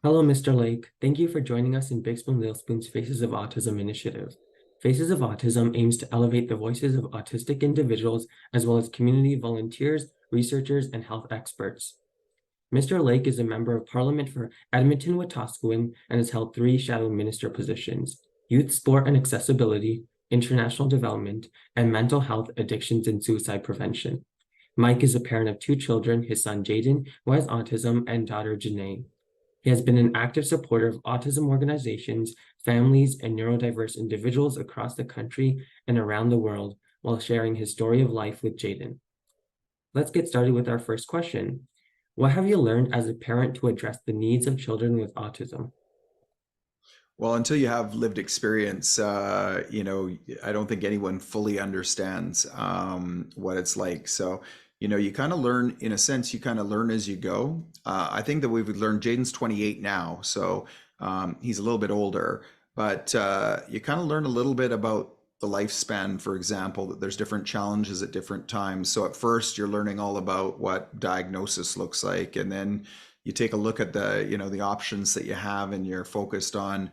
Hello, Mr. Lake. Thank you for joining us in Big Spoon Little Spoon's Faces of Autism initiative. Faces of Autism aims to elevate the voices of autistic individuals as well as community volunteers, researchers, and health experts. Mr. Lake is a member of Parliament for Edmonton-Wetaskiwin and has held 3 shadow minister positions: youth, sport and accessibility, international development, and mental health, addictions, and suicide prevention. Mike is a parent of 2 children, his son Jaden, who has autism, and daughter Janae. He has been an active supporter of autism organizations, families, and neurodiverse individuals across the country and around the world while sharing his story of life with Jaden. Let's get started with our first question. What have you learned as a parent to address the needs of children with autism? Well, until you have lived experience, I don't think anyone fully understands what it's like. So, you kind of learn, in a sense, you kind of learn as you go. I think that we've learned, Jaden's 28 now, so he's a little bit older, but you kind of learn a little bit about the lifespan, for example, that there's different challenges at different times. So at first, you're learning all about what diagnosis looks like, and then you take a look at the options that you have, and you're focused on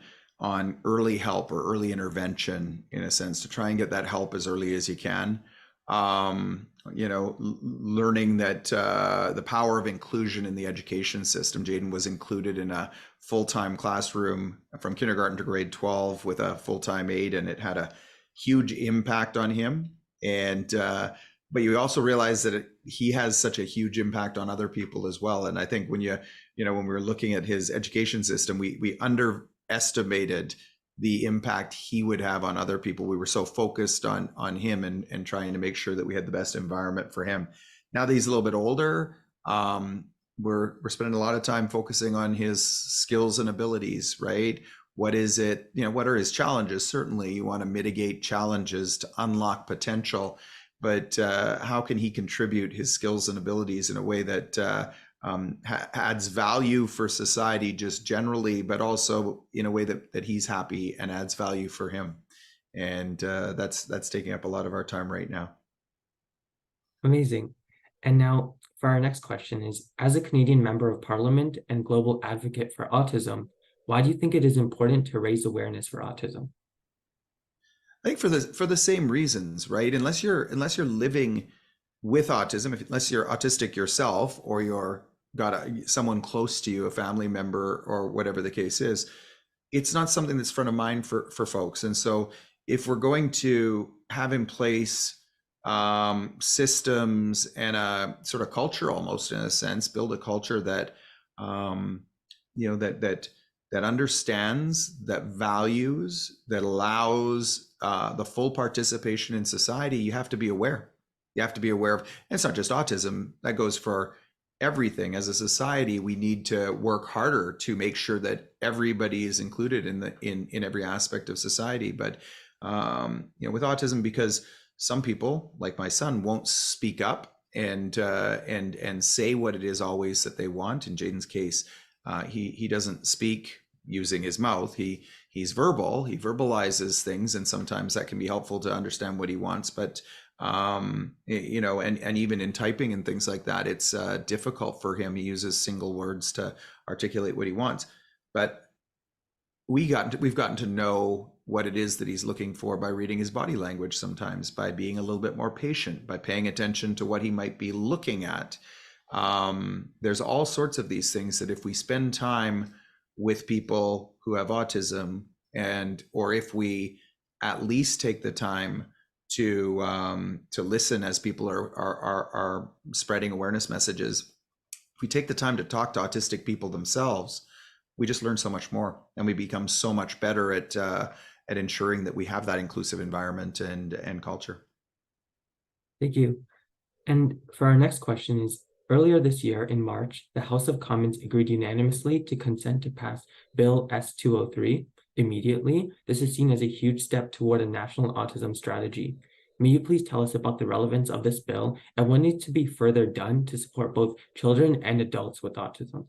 early help or early intervention, in a sense, to try and get that help as early as you can. Learning that the power of inclusion in the education system. Jaden was included in a full-time classroom from kindergarten to grade 12 with a full-time aide, and it had a huge impact on him. And but you also realize that he has such a huge impact on other people as well. And I think when when we were looking at his education system, we underestimated the impact he would have on other people. We were so focused on him and trying to make sure that we had the best environment for him. Now that he's a little bit older, we're spending a lot of time focusing on his skills and abilities, right? What is it, what are his challenges? Certainly you want to mitigate challenges to unlock potential, but how can he contribute his skills and abilities in a way that adds value for society just generally, but also in a way that he's happy and adds value for him. And that's taking up a lot of our time right now. Amazing. And now for our next question is, as a Canadian member of Parliament and global advocate for autism, why do you think it is important to raise awareness for autism? I think for the same reasons, right? Unless you're living with autism, unless you're autistic yourself, or you're got someone close to you, a family member or whatever the case is, it's not something that's front of mind for folks. And so if we're going to have in place systems and a sort of culture, almost in a sense, build a culture that that understands, that values, that allows the full participation in society, you have to be aware. You have to be aware of, and it's not just autism, that goes for everything. As a society, we need to work harder to make sure that everybody is included in every aspect of society. But with autism, because some people, like my son, won't speak up and say what it is always that they want. In Jaden's case, he doesn't speak using his mouth. He's verbal. He verbalizes things, and sometimes that can be helpful to understand what he wants. But and even in typing and things like that, it's difficult for him. He uses single words to articulate what he wants. But we've gotten to know what it is that he's looking for by reading his body language, sometimes by being a little bit more patient, by paying attention to what he might be looking at. There's all sorts of these things that if we spend time with people who have autism, or if we at least take the time to listen as people are spreading awareness messages, if we take the time to talk to autistic people themselves, we just learn so much more, and we become so much better at ensuring that we have that inclusive environment and culture. Thank you. And for our next question is, earlier this year in March, the House of Commons agreed unanimously to consent to pass Bill S-203 immediately. This is seen as a huge step toward a national autism strategy. May you please tell us about the relevance of this bill and what needs to be further done to support both children and adults with autism?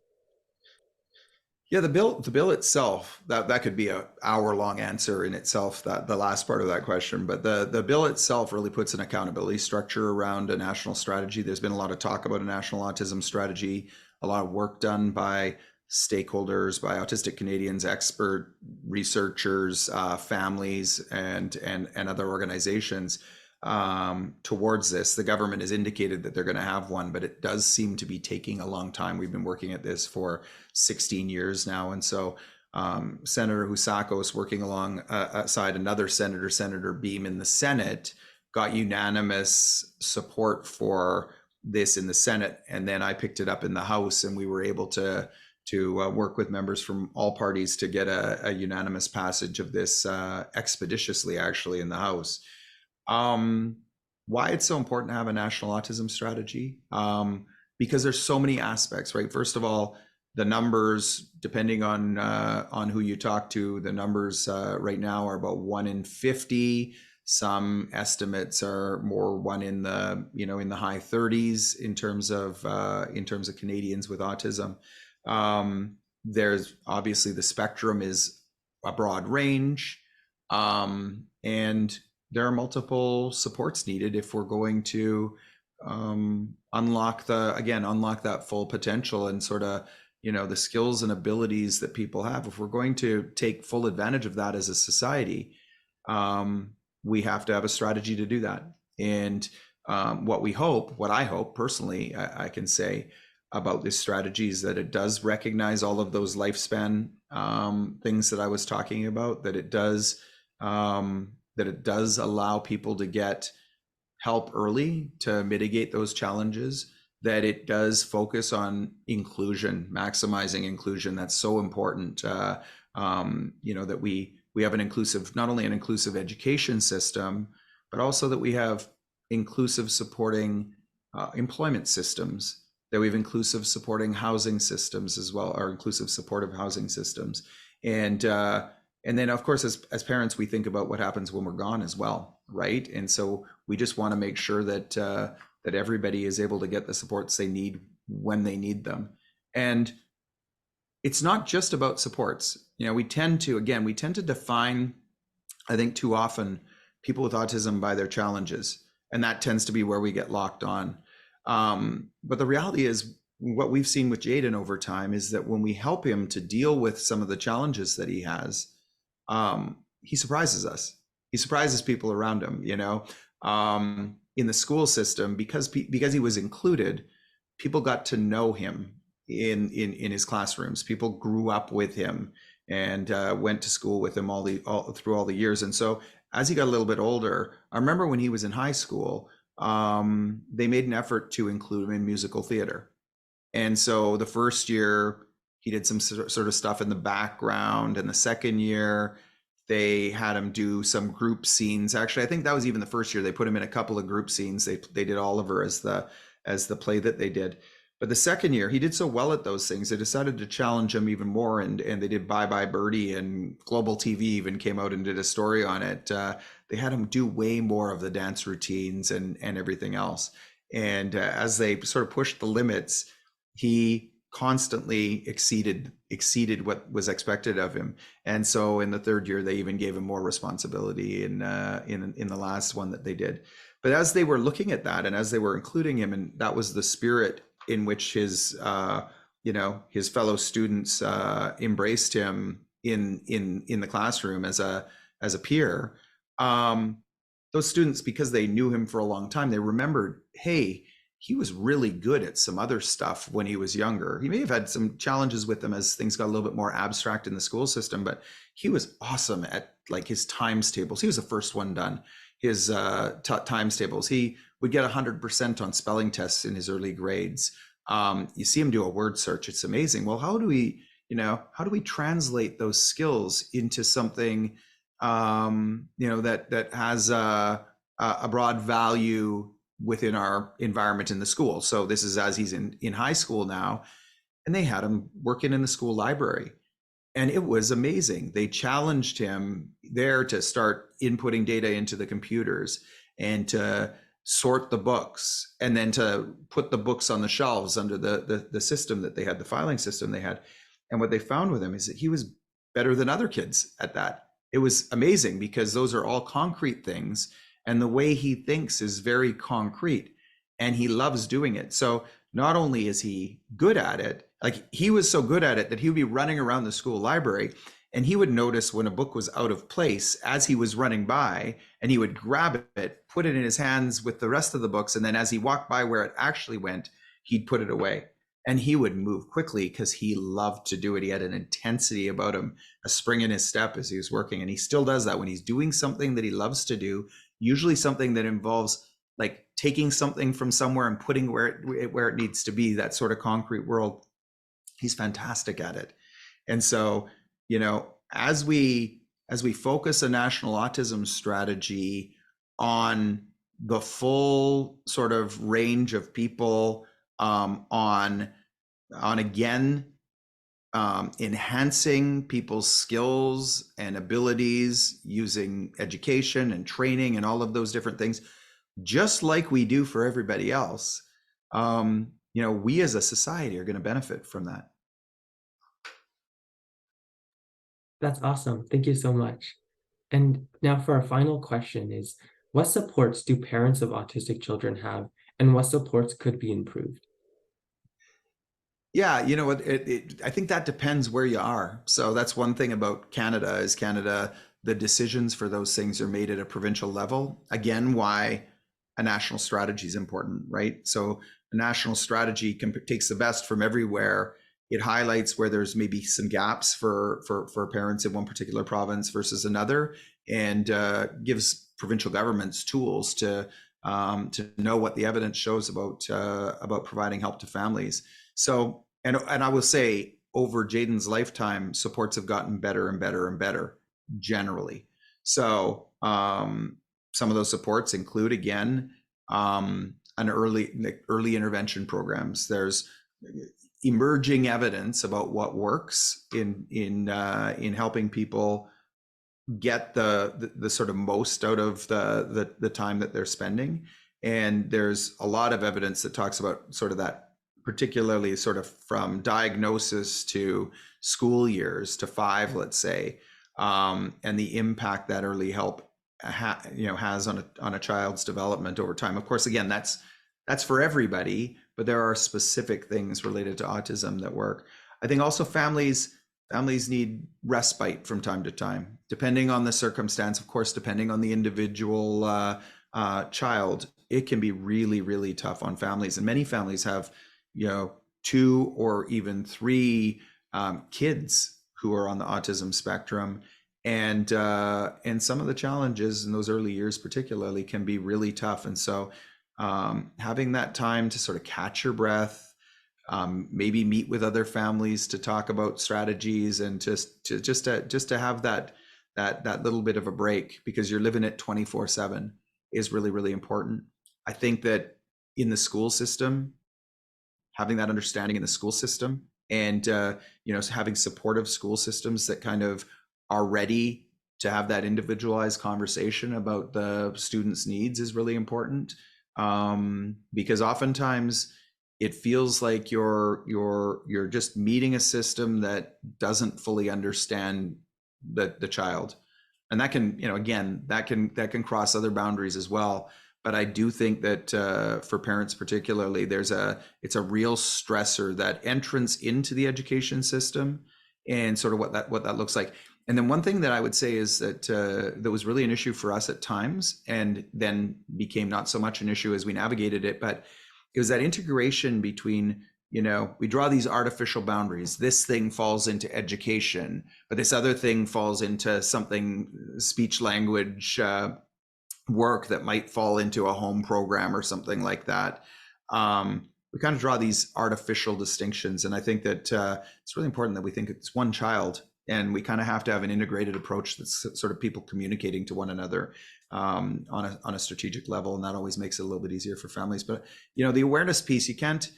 Yeah, the bill itself, that could be an hour-long answer in itself, that the last part of that question. But the bill itself really puts an accountability structure around a national strategy. There's been a lot of talk about a national autism strategy, a lot of work done by stakeholders, by autistic Canadians, expert researchers, families, and other organizations towards this. The government has indicated that they're going to have one, but it does seem to be taking a long time. We've been working at this for 16 years now, and so Senator Husakos, working alongside another senator, Senator Beam, in the Senate, got unanimous support for this in the Senate, and then I picked it up in the House, and we were able to work with members from all parties to get a unanimous passage of this expeditiously, actually, in the House. Why it's so important to have a national autism strategy? Because there's so many aspects, right? First of all, the numbers, depending on who you talk to, the numbers right now are about 1 in 50. Some estimates are more 1 in the in the high 30s in terms of Canadians with autism. There's obviously, the spectrum is a broad range, and there are multiple supports needed if we're going to unlock that full potential and sort of the skills and abilities that people have. If we're going to take full advantage of that as a society, we have to have a strategy to do that. And what I hope personally, I can say about this strategy is that it does recognize all of those lifespan things that I was talking about, that it does allow people to get help early to mitigate those challenges, that it does focus on inclusion, maximizing inclusion. That's so important. That we have not only an inclusive education system, but also that we have inclusive supporting employment systems, that we have inclusive supporting housing systems as well, or inclusive supportive housing systems. And then, of course, as parents, we think about what happens when we're gone as well, right? And so we just want to make sure that everybody is able to get the supports they need when they need them. And it's not just about supports. We tend to define, I think, too often, people with autism by their challenges, and that tends to be where we get locked on. But the reality is, what we've seen with Jaden over time is that when we help him to deal with some of the challenges that he has, he surprises us. He surprises people around him. In the school system, because he was included, people got to know him in his classrooms. People grew up with him and went to school with him through all the years. And so as he got a little bit older, I remember when he was in high school, they made an effort to include him in musical theater. And so the first year he did some sort of stuff in the background, and the second year they had him do some group scenes. Actually, I think that was even the first year. They put him in a couple of group scenes. They did Oliver as the play that they did. But the second year, he did so well at those things, they decided to challenge him even more, and they did Bye Bye Birdie, and Global TV even came out and did a story on it. They had him do way more of the dance routines and everything else. And as they sort of pushed the limits, he constantly exceeded what was expected of him. And so in the third year, they even gave him more responsibility in the last one that they did. But as they were looking at that, and as they were including him, and that was the spirit in which his fellow students embraced him in the classroom as a peer, those students, because they knew him for a long time, they remembered, hey, he was really good at some other stuff when he was younger. He may have had some challenges with them as things got a little bit more abstract in the school system, but he was awesome at like his times tables. He was the first one done. His times tables. He would get 100% on spelling tests in his early grades. You see him do a word search. It's amazing. Well, how do we translate those skills into something, that has a broad value within our environment in the school? So this is as he's in high school now, and they had him working in the school library. And it was amazing. They challenged him there to start inputting data into the computers and to sort the books, and then to put the books on the shelves under the system that they had, the filing system they had. And what they found with him is that he was better than other kids at that. It was amazing, because those are all concrete things, and the way he thinks is very concrete, and he loves doing it. So not only is he good at it, Like, he was so good at it that he would be running around the school library, and he would notice when a book was out of place as he was running by, and he would grab it, put it in his hands with the rest of the books, and then as he walked by where it actually went, he'd put it away. And he would move quickly because he loved to do it. He had an intensity about him, a spring in his step as he was working. And he still does that when he's doing something that he loves to do, usually something that involves like taking something from somewhere and putting where it needs to be, that sort of concrete world. He's fantastic at it. And so, as we focus a national autism strategy on the full sort of range of people, on again, enhancing people's skills and abilities using education and training and all of those different things, just like we do for everybody else, we as a society are going to benefit from that. That's awesome. Thank you so much. And now for our final question is, what supports do parents of autistic children have, and what supports could be improved? Yeah, I think that depends where you are. So that's one thing about Canada is the decisions for those things are made at a provincial level. Again, why a national strategy is important, right? So a national strategy takes the best from everywhere. It highlights where there's maybe some gaps for parents in one particular province versus another, and gives provincial governments tools to know what the evidence shows about providing help to families. So, and I will say, over Jaden's lifetime, supports have gotten better and better and better generally. So some of those supports include, again, an early intervention programs. There's emerging evidence about what works in helping people get the sort of most out of the time that they're spending. And there's a lot of evidence that talks about sort of that, particularly sort of from diagnosis to school years to 5, let's say, and the impact that early help has on a child's development over time. Of course, again, that's for everybody, but there are specific things related to autism that work. I think also families need respite from time to time, depending on the circumstance, of course, depending on the individual child. It can be really, really tough on families, and many families have 2 or even 3 kids who are on the autism spectrum, and some of the challenges in those early years particularly can be really tough. And so having that time to sort of catch your breath, maybe meet with other families to talk about strategies, and just to have that little bit of a break, because you're living it 24/7, is really, really important. I think that in the school system, having that understanding in the school system, and having supportive school systems that kind of are ready to have that individualized conversation about the students' needs is really important, because oftentimes it feels like you're just meeting a system that doesn't fully understand the child, and that can, again, that can cross other boundaries as well. But I do think that for parents particularly, it's a real stressor, that entrance into the education system, and sort of what that looks like. And then one thing that I would say is that that was really an issue for us at times, and then became not so much an issue as we navigated it, but it was that integration between, we draw these artificial boundaries. This thing falls into education, but this other thing falls into something, speech language work, that might fall into a home program or something like that. We kind of draw these artificial distinctions, and I think that it's really important that we think it's one child, and we kind of have to have an integrated approach that's sort of people communicating to one another on a strategic level, and that always makes it a little bit easier for families. But the awareness piece, you can't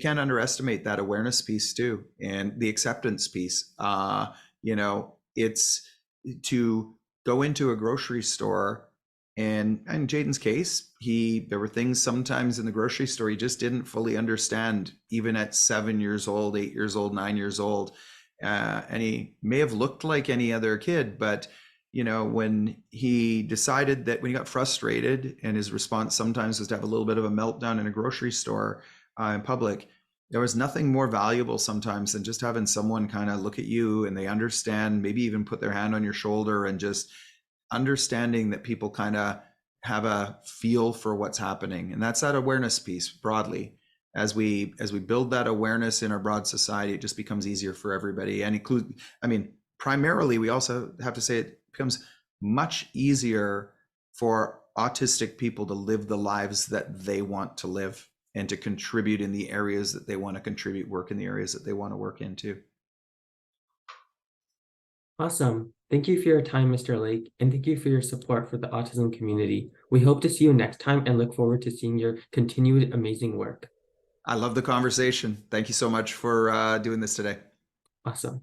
underestimate that awareness piece too, and the acceptance piece. It's to go into a grocery store. And in Jaden's case, there were things sometimes in the grocery store he just didn't fully understand, even at 7 years old, 8 years old, 9 years old. And he may have looked like any other kid, but when he decided that, when he got frustrated, and his response sometimes was to have a little bit of a meltdown in a grocery store in public, There was nothing more valuable sometimes than just having someone kind of look at you and they understand, maybe even put their hand on your shoulder, and just understanding that people kind of have a feel for what's happening. And that's that awareness piece broadly. As we build that awareness in our broad society, it just becomes easier for everybody. And include, I mean, primarily, we also have to say it becomes much easier for autistic people to live the lives that they want to live and to contribute in the areas that they want to contribute, work in the areas that they want to work into. Awesome. Thank you for your time, Mr. Lake, and thank you for your support for the autism community. We hope to see you next time and look forward to seeing your continued amazing work. I love the conversation. Thank you so much for doing this today. Awesome.